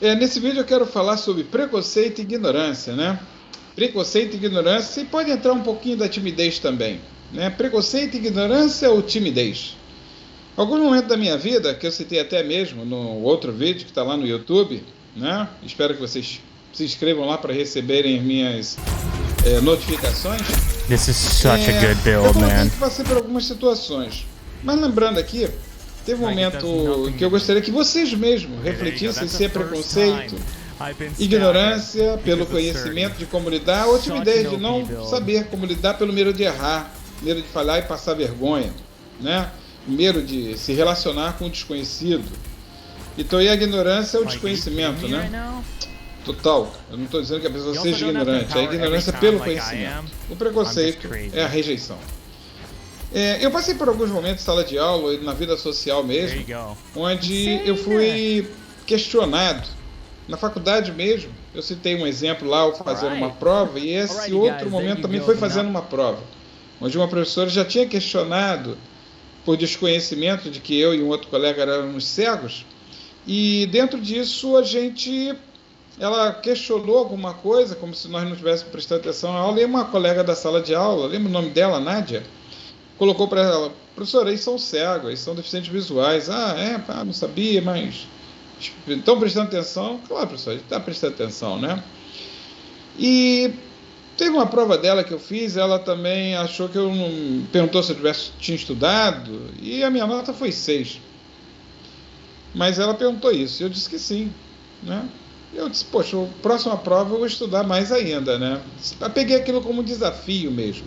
Nesse vídeo eu quero falar sobre preconceito e ignorância, né? Preconceito e ignorância, e pode entrar um pouquinho da timidez também, né? Preconceito, ignorância ou timidez? Algum momento da minha vida, que eu citei até mesmo no outro vídeo que está lá no YouTube, né? Espero que vocês se inscrevam lá para receberem minhas notificações. This is such a good Eu build, coloquei man. que passei por algumas situações, mas lembrando aqui, teve um momento que eu gostaria que vocês mesmos refletissem se é preconceito, ignorância pelo conhecimento de como lidar, ou timidez de não saber como lidar pelo medo de errar, medo de falhar e passar vergonha, né? Medo de se relacionar com o desconhecido. Então, e a ignorância é o desconhecimento, né? Total. Eu não estou dizendo que a pessoa seja ignorante, a ignorância é pelo conhecimento. O preconceito é a rejeição. Eu passei por alguns momentos em sala de aula e na vida social mesmo, onde eu fui questionado. Na faculdade mesmo, eu citei um exemplo lá, ao fazer uma prova, e esse outro momento também foi fazendo uma prova, onde uma professora já tinha questionado por desconhecimento de que eu e um outro colega éramos cegos, e dentro disso ela questionou alguma coisa, como se nós não estivéssemos prestando atenção na aula, e uma colega da sala de aula, lembra o nome dela, Nádia, colocou para ela: professora, eles são cegos, eles são deficientes visuais. Não sabia, mas estão prestando atenção? Claro, professor, a gente está prestando atenção, né? E teve uma prova dela que eu fiz, ela também achou que eu não... Perguntou se eu tinha estudado, e a minha nota foi 6. Mas ela perguntou isso, e eu disse que sim, né? Eu disse, poxa, a próxima prova eu vou estudar mais ainda, né? Eu peguei aquilo como um desafio mesmo.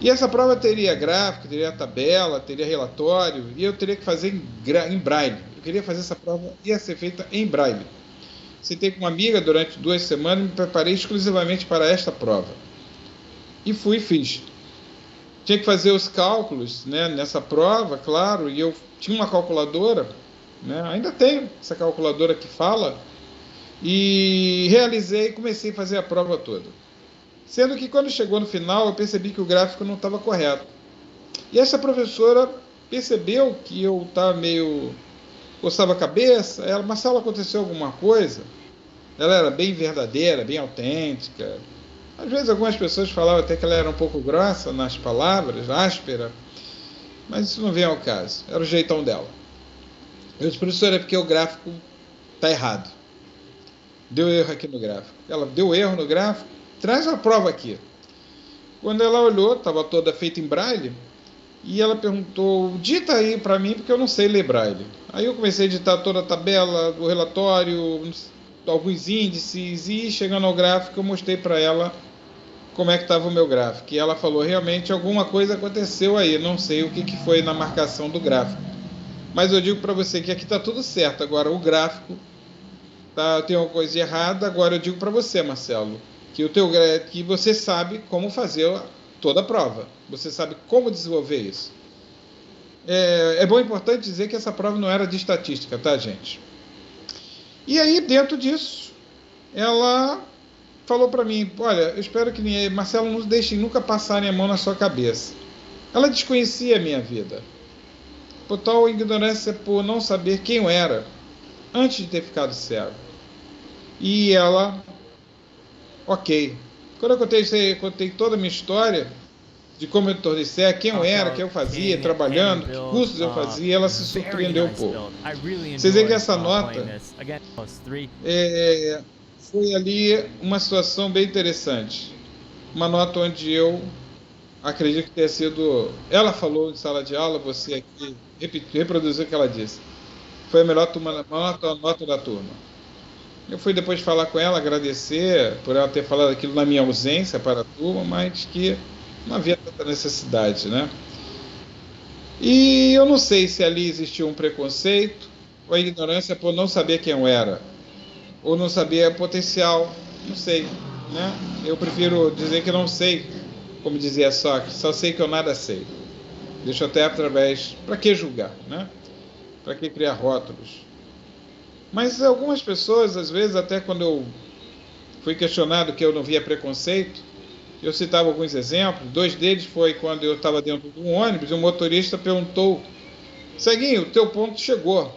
E essa prova teria gráfico, teria tabela, teria relatório, e eu teria que fazer em braille. Eu queria fazer essa prova, ia ser feita em braille. Citei com uma amiga durante 2 semanas, me preparei exclusivamente para esta prova. E fui e fiz. Tinha que fazer os cálculos, né, nessa prova, claro, e eu tinha uma calculadora, né, ainda tenho essa calculadora que fala, e realizei e comecei a fazer a prova toda. Sendo que quando chegou no final, eu percebi que o gráfico não estava correto. E essa professora percebeu que eu estava meio... coçava a cabeça. Ela: Marcelo, aconteceu alguma coisa? Ela era bem verdadeira, bem autêntica. Às vezes algumas pessoas falavam até que ela era um pouco grossa nas palavras, áspera. Mas isso não vem ao caso. Era o jeitão dela. Eu disse: professora, é porque o gráfico está errado. Deu erro aqui no gráfico. Ela: deu erro no gráfico? Traz a prova aqui. Quando ela olhou, estava toda feita em braille, e ela perguntou: dita aí para mim, porque eu não sei ler braille. Aí eu comecei a ditar toda a tabela, o relatório, alguns índices, e chegando ao gráfico eu mostrei para ela como é que estava o meu gráfico. E ela falou: realmente alguma coisa aconteceu aí, não sei o que foi na marcação do gráfico. Mas eu digo para você que aqui está tudo certo, agora o gráfico tem uma coisa errada. Agora eu digo para você, Marcelo, que você sabe como fazer toda a prova. Você sabe como desenvolver isso. É bom e importante dizer que essa prova não era de estatística, tá, gente? E aí, dentro disso, ela falou para mim: olha, eu espero que Marcelo não deixe nunca passarem a mão na sua cabeça. Ela desconhecia a minha vida. Por tal ignorância, por não saber quem eu era, antes de ter ficado cego. E ela... Ok. Quando eu contei toda a minha história, de como eu me tornei cego, quem eu era, o que eu fazia, trabalhando, que cursos eu fazia, ela se surpreendeu um pouco. Vocês veem que essa nota foi ali uma situação bem interessante. Uma nota onde eu acredito que tenha sido... Ela falou em sala de aula, você aqui reproduziu o que ela disse. Foi a melhor nota da turma. Eu fui depois falar com ela, agradecer por ela ter falado aquilo na minha ausência para a turma, mas que não havia tanta necessidade, né? E eu não sei se ali existiu um preconceito ou a ignorância por não saber quem eu era, ou não saber o potencial, não sei, né? Eu prefiro dizer que não sei, como dizia Sócrates, só sei que eu nada sei. Deixa até através... Para que julgar, né? Para que criar rótulos? Mas algumas pessoas, às vezes, até quando eu fui questionado que eu não via preconceito, eu citava alguns exemplos. 2 deles foi quando eu estava dentro de um ônibus e o motorista perguntou: Ceguinho, o teu ponto chegou.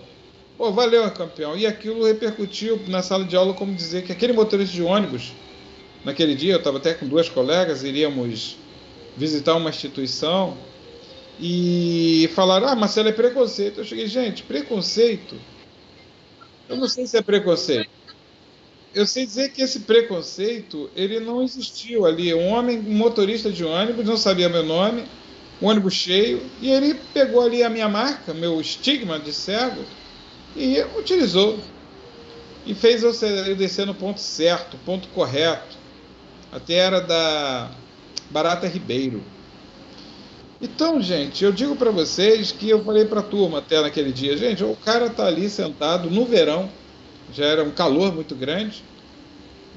Pô, valeu, campeão. E aquilo repercutiu na sala de aula como dizer que aquele motorista de ônibus, naquele dia, eu estava até com duas colegas, iríamos visitar uma instituição e falaram, Marcelo, é preconceito. Eu cheguei, gente, preconceito? Eu não sei se é preconceito. Eu sei dizer que esse preconceito, ele não existiu ali. Um homem, um motorista de ônibus, não sabia meu nome, um ônibus cheio, e ele pegou ali a minha marca, meu estigma de cego, e utilizou. E fez eu descer no ponto certo, ponto correto. Até era da Barata Ribeiro. Então, gente, eu digo para vocês que eu falei para a turma até naquele dia, gente, o cara tá ali sentado no verão, já era um calor muito grande,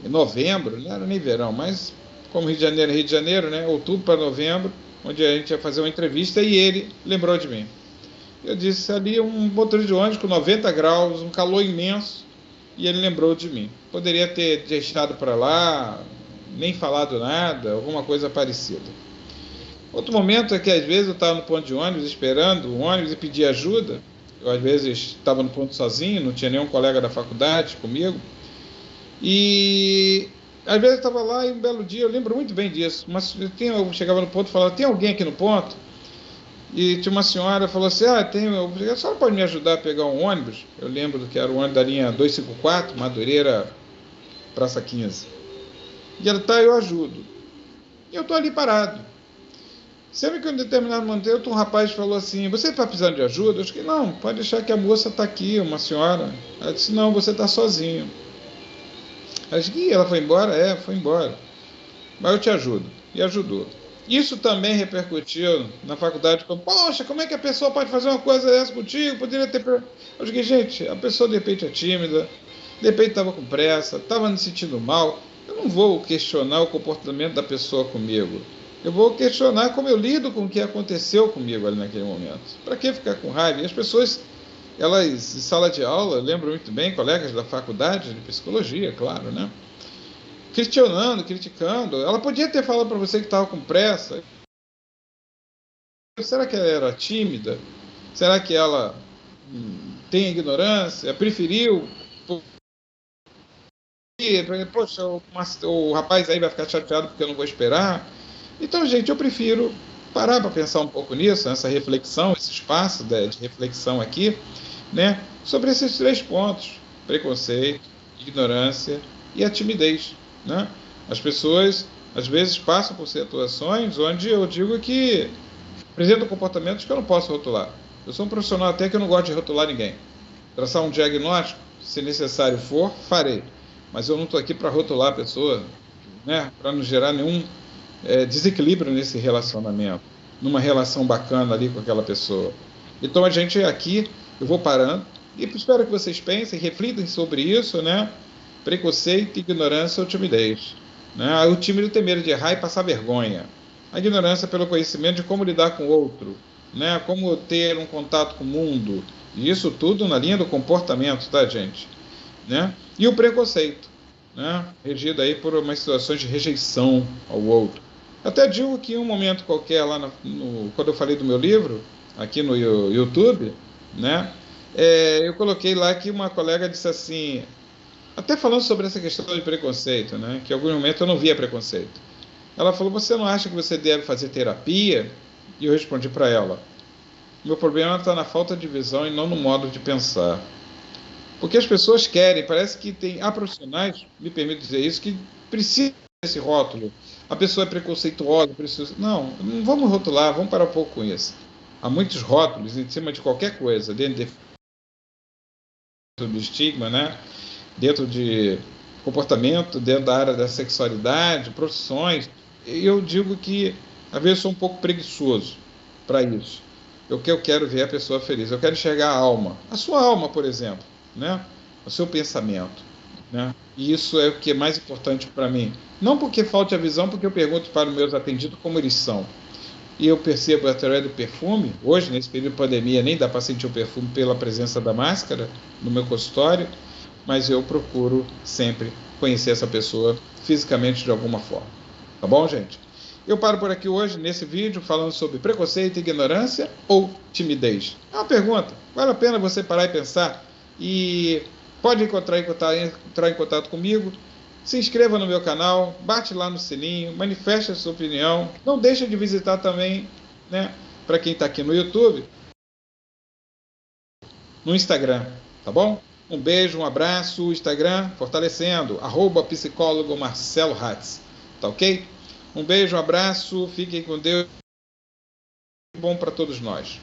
em novembro, não era nem verão, mas como Rio de Janeiro, né, outubro para novembro, onde a gente ia fazer uma entrevista e ele lembrou de mim. Eu disse ali um motorista de ônibus com 90 graus, um calor imenso, e ele lembrou de mim. Poderia ter deixado para lá, nem falado nada, alguma coisa parecida. Outro momento é que às vezes eu estava no ponto de ônibus esperando o ônibus e pedia ajuda. Eu às vezes estava no ponto sozinho, não tinha nenhum colega da faculdade comigo. E às vezes eu estava lá e um belo dia, eu lembro muito bem disso, mas eu chegava no ponto e falava, tem alguém aqui no ponto? E tinha uma senhora que falou assim, a senhora pode me ajudar a pegar um ônibus? Eu lembro que era o ônibus da linha 254, Madureira, Praça 15. E ela, tá, eu ajudo. E eu estou ali parado. Sempre que em determinado momento um rapaz falou assim, você está precisando de ajuda? Eu disse, não, pode deixar que a moça está aqui, uma senhora. Ela disse, não, você está sozinho. Ela disse, ela foi embora? É, foi embora. Mas eu te ajudo. E ajudou. Isso também repercutiu na faculdade, como, poxa, como é que a pessoa pode fazer uma coisa dessa contigo? Poderia ter... Eu disse, gente, a pessoa de repente é tímida, de repente estava com pressa, estava me sentindo mal. Eu não vou questionar o comportamento da pessoa comigo. Eu vou questionar como eu lido com o que aconteceu comigo ali naquele momento. Para que ficar com raiva? E as pessoas, elas, em sala de aula, eu lembro muito bem, colegas da faculdade de psicologia, claro, né? Questionando, criticando. Ela podia ter falado para você que estava com pressa. Será que ela era tímida? Será que ela tem ignorância? Preferiu? Poxa, o rapaz aí vai ficar chateado porque eu não vou esperar. Então, gente, eu prefiro parar para pensar um pouco nisso, nessa reflexão, esse espaço de reflexão aqui, né, sobre esses três pontos: preconceito, ignorância e a timidez, né? As pessoas, às vezes, passam por situações onde eu digo que apresentam comportamentos que eu não posso rotular. Eu sou um profissional até que eu não gosto de rotular ninguém. Traçar um diagnóstico, se necessário for, farei. Mas eu não estou aqui para rotular a pessoa, né, para não gerar nenhum desequilíbrio nesse relacionamento, numa relação bacana ali com aquela pessoa. Então a gente aqui, eu vou parando e espero que vocês pensem, reflitam sobre isso, né? Preconceito, ignorância ou timidez, né? O tímido tem medo de errar e passar vergonha. A ignorância pelo conhecimento de como lidar com o outro, né? Como ter um contato com o mundo. E isso tudo na linha do comportamento, tá, gente? Né? E o preconceito, né? Regido aí por umas situações de rejeição ao outro. Até digo que em um momento qualquer lá quando eu falei do meu livro, aqui no YouTube, né, eu coloquei lá que uma colega disse assim, até falando sobre essa questão de preconceito, né, que em algum momento eu não via preconceito. Ela falou, você não acha que você deve fazer terapia? E eu respondi para ela, meu problema está na falta de visão e não no modo de pensar. Porque as pessoas querem, parece que há profissionais, me permito dizer isso, que precisam desse rótulo. A pessoa é preconceituosa, precisa... Não vamos rotular, vamos parar um pouco com isso. Há muitos rótulos em cima de qualquer coisa, dentro do estigma, né? Dentro de comportamento, dentro da área da sexualidade, profissões. Eu digo que, às vezes, sou um pouco preguiçoso para isso. O que eu quero ver é a pessoa feliz. Eu quero enxergar a alma. A sua alma, por exemplo, né? O seu pensamento, né? E isso é o que é mais importante para mim. Não porque falte a visão, porque eu pergunto para os meus atendidos como eles são. E eu percebo através do perfume, hoje, nesse período de pandemia, nem dá para sentir o perfume pela presença da máscara no meu consultório, mas eu procuro sempre conhecer essa pessoa fisicamente de alguma forma. Tá bom, gente? Eu paro por aqui hoje, nesse vídeo, falando sobre preconceito, ignorância ou timidez. É uma pergunta. Vale a pena você parar e pensar E pode entrar em contato comigo. Se inscreva no meu canal, bate lá no sininho, manifeste a sua opinião. Não deixe de visitar também, né, para quem está aqui no YouTube, no Instagram, tá bom? Um beijo, um abraço, Instagram fortalecendo, @psicólogo Marcelo Hatz, tá ok? Um beijo, um abraço, fiquem com Deus, bom para todos nós.